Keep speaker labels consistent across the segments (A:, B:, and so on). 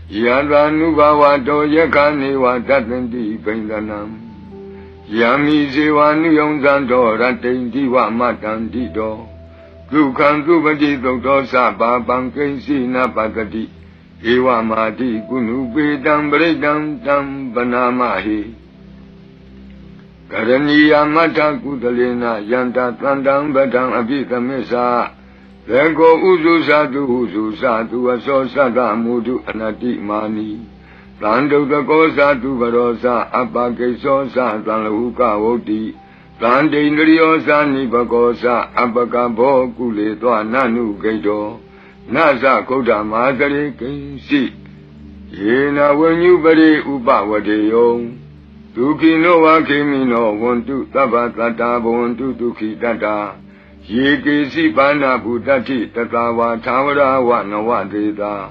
A: Yada Nubava Do Yakaniwa Datanti Pendanam Yami Sewa Nuyonzando Ratendiwa Matandido Dukan Dubadi Dosa Babankensi Napatati Ewa Mati Kunubi Dambredam Dam Banamahi Karaniya Mata Kudalena Yanta Tandam Badam Abikamesa Lego Uzu Sadu Aso Sada Mudu Anati Mani Lando the Gosa Barosa Abake Sosa Talahuka Oti Lande Nriosa Nibagosa Abakabo Kuleto Nanu Gedo Nasa Koda Madare Kensi Yena when you bari Ubawadeo Tuki no Wakimino want to Tabatata want to Tuki Tata Yekisi Bana Budati Tatawa Tawara Wanawa Deda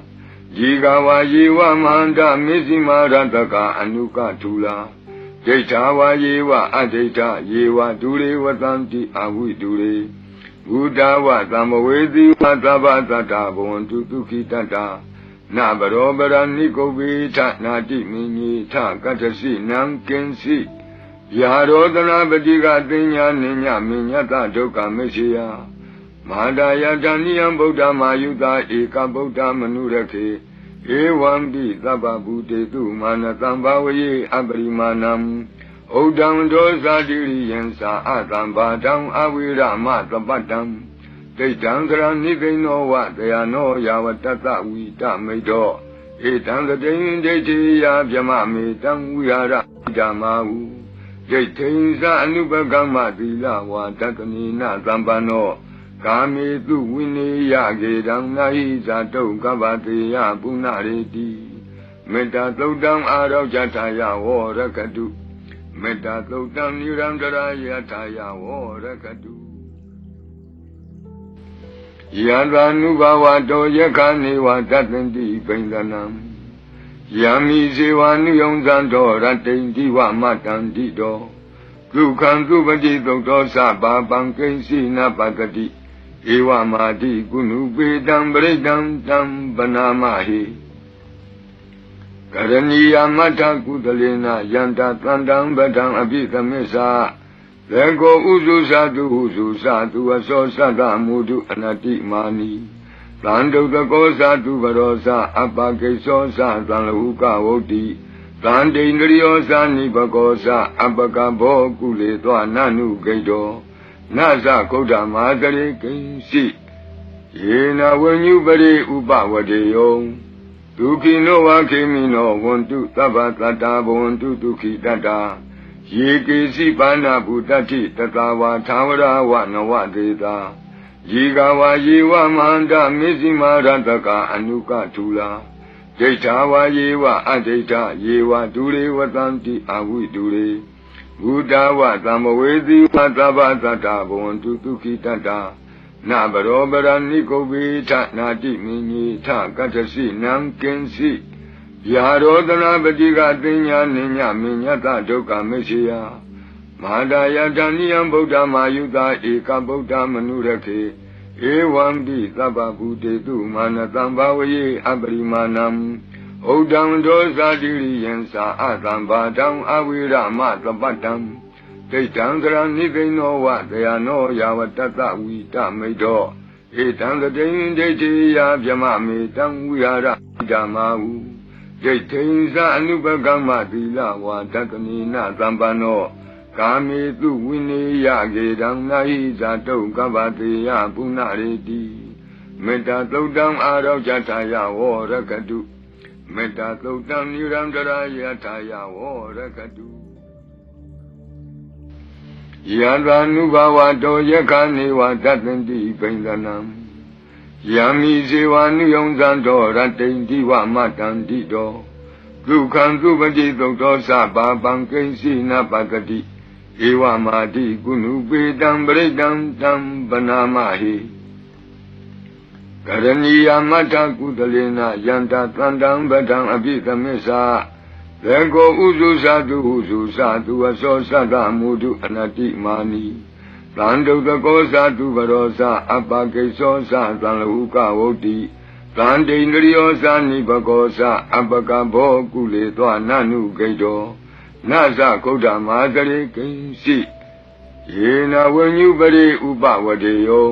A: Jigawa Yewa Manda Mizima Rantaka Anuka Tula Jetawa Yewa Adeta Yewa Dure Watanti Awi Dure Budawa Tamawezi Wataba Tata Bontu Tuki Tata Nabarobara Nikobi Nati Mini Ta Katasi Nankensi Yarodana Badiga Dinya Ninya Minyata Doka Messiah Madaya Daniam Buddha Mayuda Eka Buddha Manurake Ewamdi Tababude Tu Manatamba Abrimanam Odam Dosa Diriyensa Atamba Dam Awira Matabatam They Dankara Nike know what they are no Yawatata Wita Medo Etan the Dain Deti Yabjamami Tam Wiara Damahu Jaiteza Anubagama Dila Watakanina Zambano Kami Tu Winnie Yagedam Naiza To Gavati Yabunareti Meta Todam Aro Jataya Warakadu Meta Todam Nirandara Yataya Warakadu Yada Nubava Do Yakani Watatanti Pendanam Yami Sewa Nuyonzando Ratendiwa Matandido Dukan Dubadi Dosa Babankensi Napatati Ewa Mati Kunubi Dambredam Dam Banamahi Karaniya Mata Kudalena Yanta Tandam Badam Abikamesa Lego Uzu Sadu Aso Sada Mudu Anati Mani Lando the Gosa Barosa Abake Sosa Talahuka Oti Lande Nriosa Nibagosa Abakabo Kuleto Nanu Gedo Nasa Koda Madare Kensi Yena when you bari Ubawadeo Tuki no Wakimino want to Tabatata want to Tuki Tata Yekisi Bana Budati Tatawa Tawara Wanawa Deda Jigawa Yewa Manda Mizima Rantaka Anuka Tula Jetawa Yewa Adeta Yewa Dure Watanti Awi Dure Budawa Tamawezi Wataba Tata Bontu Tuki Tata Nabarobara Nikobi Nati Mini Ta Katasi Nankensi Yarodana Badiga Dinya Ninya Minyata Doka Messiah Madaya Daniam Buddha Mayuda Eka Buddha Manurake Ewamdi Tababude Tu Manatamba Abrimanam Odam Dosa Diriyensa Atamba Dam Awira Matabatam They Dankara Nike know what they are no Yawatata Wita Medo Etan the Dain Deti Yabjamami Tam Wiara Damahu Jaiteza Anubagama Dila Watakanina Zambano Kami Tu Winnie Yagedam Naiza To Gavati Yabunareti Meta Todam Aro Jataya Warakadu Meta Todam Nirandara Yataya Warakadu Yada Nubava Do Yakani Watatanti Pendanam Yami Sewa Nuyonzando Ratendiwa Matandido Dukan Dubadi Dosa Babankensi Napatati Ewa Mati Kunubi Dambredam Dam Banamahi Karaniya Mata Kudalena Yanta Tandam Badam Abikamesa Lego Uzu Sadu Aso Sada Mudu Anati Mani Lando the Gosa Barosa Abake Sosa Talahuka Oti သံတိန္ဒရိယောဇာနိဘဂောဇအပကဘောကုလေသောနနုဂိတောနသဂုဒ္ဓမာတရေကိဉ္စီယေနဝဉ္ညုပရိဥပဝတေယော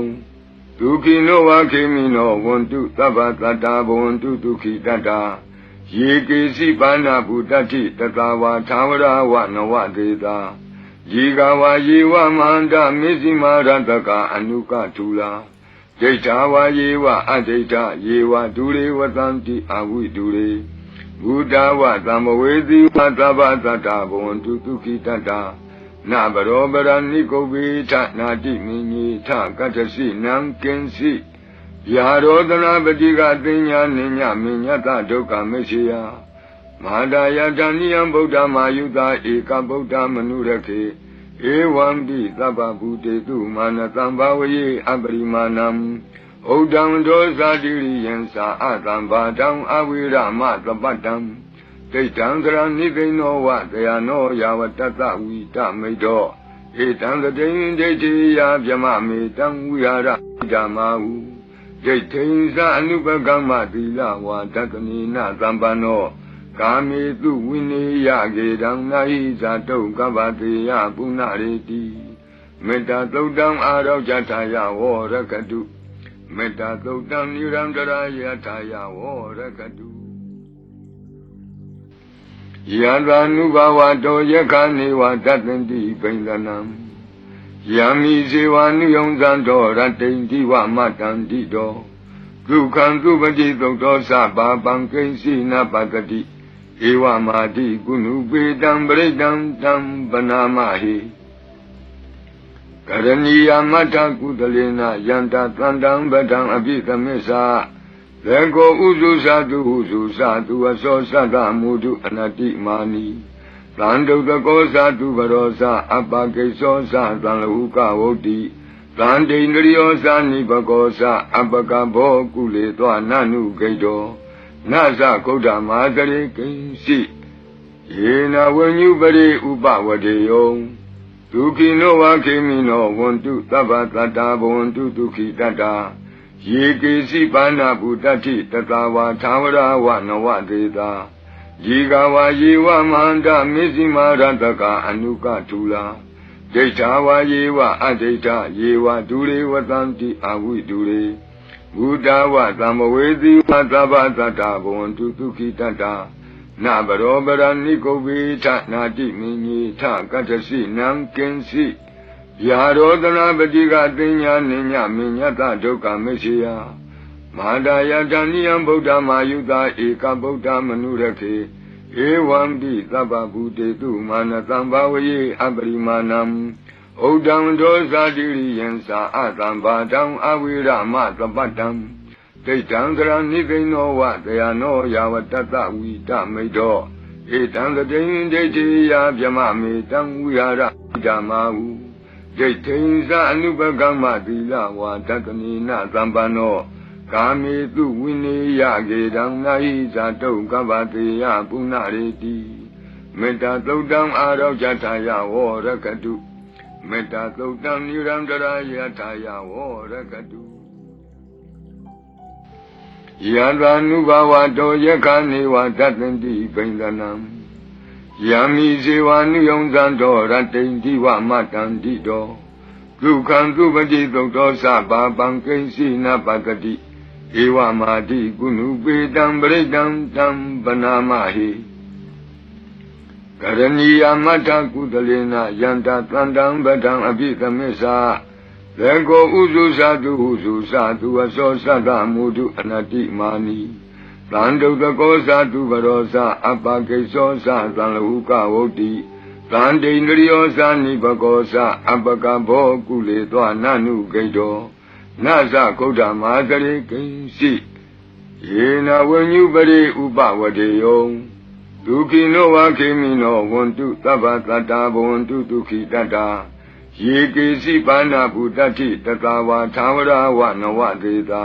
A: ဒုခိနောဝခေမိနောဝန္တုသဗ္ဗတတ္တာဘဝန္တုဒုခိတတ္တာယေကေစီပါဏဗုတ္တိတတဝါသာဝရဝနဝဒေတာယေကဝါယေဝမန္တမေဇိမာရတကအနုကထူလာဒိဋ္ဌာဝါယေဝအဒိဋ္ဌယေဝဒုရေဝတံတိအဝိဒုရေဘုဒ္ဓဝသံမဝေတိဝသဗ္ဗတတ္တာဘဝန္တုဒုခိတတ္တာနဗရောပရဏိကုဗ္ဗေထနာတိမိညေထကတ္တစီနံကင်စီယာရောဒနာပတိကသိညာနိညမိညတဒုက္ခမရှိယမဟာဒယတဏိယံဗုဒ္ဓမာယုတာဧကဗုဒ္ဓမနုရခေဧဝံပိသဗ္ဗဗုတေတုမာနတံဘာဝယေအပရိမာဏံဩဒံဒောဇာတိရိယံသာအတံဘာတံအဝိရမသပတ္တံဒိဋ္ဌံသရဏိသိဏောဝတယနောယာဝတတဝိတမိတ်တောဧတံတတိယဒိဋ္ဌိယဗျမမေတံဝိဟာရဓမ္မာဟုဒိဋ္ဌိသအနုပကမ္မသီလဝါဒတနိနသံပန္နောကာမေတုဝိနေယကေတံနာဟိဇာတုကဗ္ဗတေယပုဏ္ဏရေတိမေတ္တာသုတ်တံအာရောဇထာယဝောရကတုမေတ္တာသုတ်တံနိရန္တရာယထာယဝောရကတုယံသာနုဘဝတောယခာနေဝတတန္တိပိန္ဒနံယံမိဇေဝနုယုံဇံတောရတ္တိန္တိဝမတန္တိတောဒုက္ခံသုပတိသုတ်တောသဗ္ဗပံကိဉ္စီနပတတိဧဝမာတိကုဏုပေတံပရိတံတံပနာမဟိကရဏီယမတ္ထကုသလေနယန္တသန္တံဗဒံအပိသမစ္ဆာလေကိုဥစုသတုဥစုသတုအသောသတ္တမုဒုအနတိမာနီသံဒုတကောသတုဘရောသအပကိသောသသံလဟုကဝုတ္တိသံတိန္ဒရိယောသနိဘဂောသအပကဘောကုလေသောနနုဂိတောနသဂုဒ္ဓမာတရေကိဉ္စီယေနဝဉ္ညုပရိဥပဝတေယောဒုခိနောဝခေမိနောဝန္တုသဗ္ဗတတ္တာဘဝန္တုဒုခိတတ္တာယေကေစီပါဏဗုတတိတတဝါသာဝရဝနဝဒေတာယေကဝါယေဝမန္တမေဇိမာရတကအနုကထူလာဒိဋ္ဌာဝါယေဝအဒိဋ္ဌယေဝဒုရေဝတံတိအဝိဒုရေဘုဒ္ဓဝသံမဝေတိဝသဗ္ဗတတ္တာဘဝန္တုဒုခိတတ္တာနဗရောပရဏိကုဗ္ဗေထနာတိမိညေထကတ္တစီနံကင်စီယာရောဒနာပတိကသိညာနိညမိညတဒုက္ခမရှိယမဟာဒယတဏိယံဗုဒ္ဓမာယုတာဧကဗုဒ္ဓမနုရခေဧဝံပိသဗ္ဗဗုတေတုမာနတံဘာဝယေအပရိမာဏံဩဒံဒောဇာတိရိယံသာအတံဘာတံအဝိရမသပတ္တံဒိဋ္ဌံသရဏိသိဏောဝတယနောယာဝတတဝိတမိတ်တောဧတံတတိယဒိဋ္ဌိယဗျမမေတံဝိဟာရဓမ္မာဟုဒိဋ္ဌိသအနုပကမ္မသီလဝါဒတနိနသံပန္နောကာမေတုဝိနေယကေတံနာဟိဇာတုကဗ္ဗတေယပုဏ္ဏရေတိမေတ္တာသုတ်တံအာရောဇထာယဝောရကတုမေတ္တာသုတ်တံနိရန္တရာယထာယဝောရကတုယံသာနုဘဝတောယခာနေဝတတန္တိပိန္ဒနံယံမိဇေဝနုယုံဇံတောရတ္တိန္တိဝမတန္တိတောဒုက္ခံသုပတိသုတ်တောသဗ္ဗပံကိဉ္စီနပတတိဧဝမာတိကုဏုပေတံပရိတံတံပနာမဟိကရဏီယမတ္ထကုသလေနယန္တသန္တံဗဒံအပိသမစ္ဆာလေကိုဥစုသတုဥစုသတုအသောသတ္တမုဒုအနတိမာနီသံဒုတကောသတုဘရောသအပကိသောသသံလဟုကဝုတ္တိသံတိန္ဒရိယောသနိဘဂောသအပကဘောကုလေသောနနုဂိတောနသဂုဒ္ဓမာတရေကိဉ္စီယေနဝဉ္ညုပရိဥပဝတေယောဒုခိနောဝခေမိနောဝန္တုသဗ္ဗတတ္တာဘဝန္တုဒုခိတတ္တာယေကေစီပါဏဗုတတိတတဝါသာဝရဝနဝဒေတာ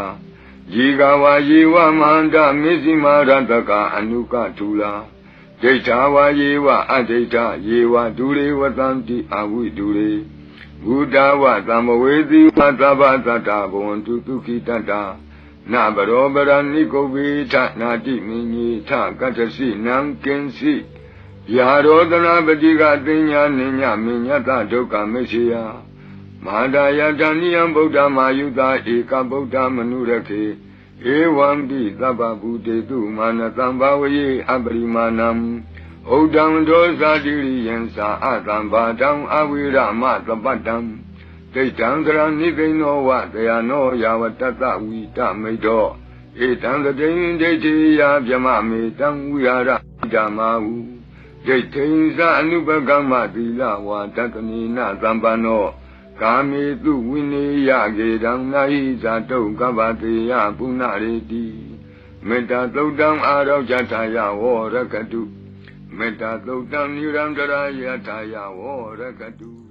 A: ယေကဝါယေဝမန္တမေဇိမာရတကအနုကထူလာဒိဋ္ဌာဝါယေဝအဒိဋ္ဌယေဝဒုရေဝတံတိအဝိဒုရေဘုဒ္ဓဝသံမဝေတိဝသဗ္ဗတတ္တာဘဝန္တုဒုခိတတ္တာန နာဘရောပရဏိကုဝေထနာတိမင်းကြီးထကတ္တစီနံကင်စီယာရောသနာပတိကသိညာနိညာမညတဒုက္ခမရှိယမဟာဒါယတဏိယံဗုဒ္ဓမာယုတာဧကဗုဒ္ဓမနုရခေဧဝံပိသဗ္ဗဗုတေတုမာနတံဘာဝယေအပရိမာဏံဩဒံဒောဇာတိရိယံသာအတံဘာတံအဝိရမသပတ္တံဒိဋ္ဌံသရဏိသိဏောဝတယနောယာဝတ္တဝိတမိတ်တော်ဧတံတတိဒိဋ္ဌိယဗြမမေတံဝိဟာရဓမ္မာဟုဒိဋ္ဌိသအနုပကမ္မသီလဝါတတနိနသံပန္နောကာမေတုဝိနေယကေတံနာဟိဇာတုကပ္ပတေယပုဏ္ဏရေတိမေတ္တာသုတ်တံအာရောဇထာယဝရကတုမေတ္တာသုတ်တံနိရန္တရာယထာယဝရကတု